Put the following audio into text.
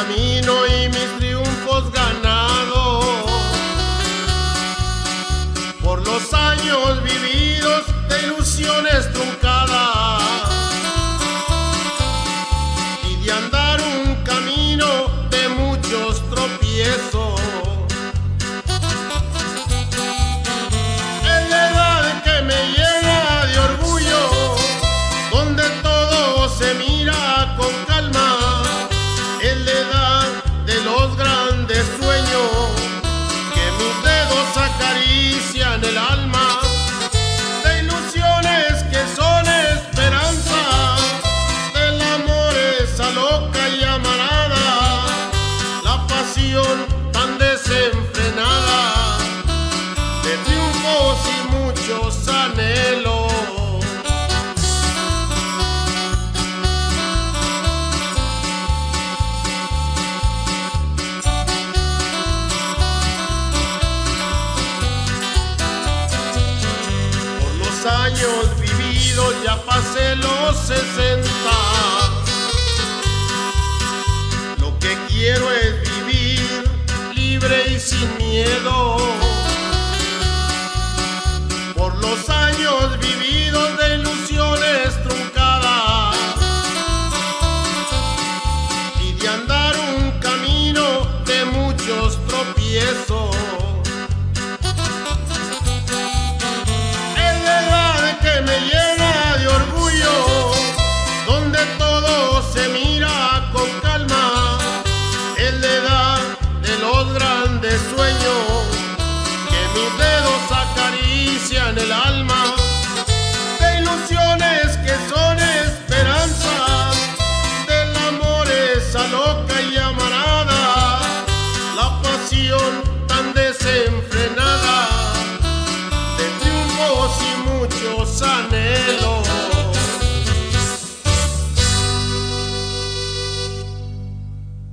camino y mis triunfos ganados, por los años vividos de ilusiones truncadas y de andar un camino de muchos tropiezos. Es la edad que me llena de orgullo, donde todo se mira con calma. Es la edad de los grandes sueños que mis dedos acarician el alma, de ilusiones que son esperanza, del amor esa loca y amarada, la pasión tan desenfrenada, de triunfos y muchos anhelos. Años vividos, ya pasé los 60. Lo que quiero es vivir libre y sin miedo. Por los años vividos de ilusiones truncadas y de andar un camino de muchos tropiezos. Me llena de orgullo, donde todo se mira con calma. Es la edad de los grandes sueños que mis dedos acarician el alma, de ilusiones que son esperanza, del amor esa loca y amarada, la pasión tan desenfrenada, de triunfos y muchos anhelos.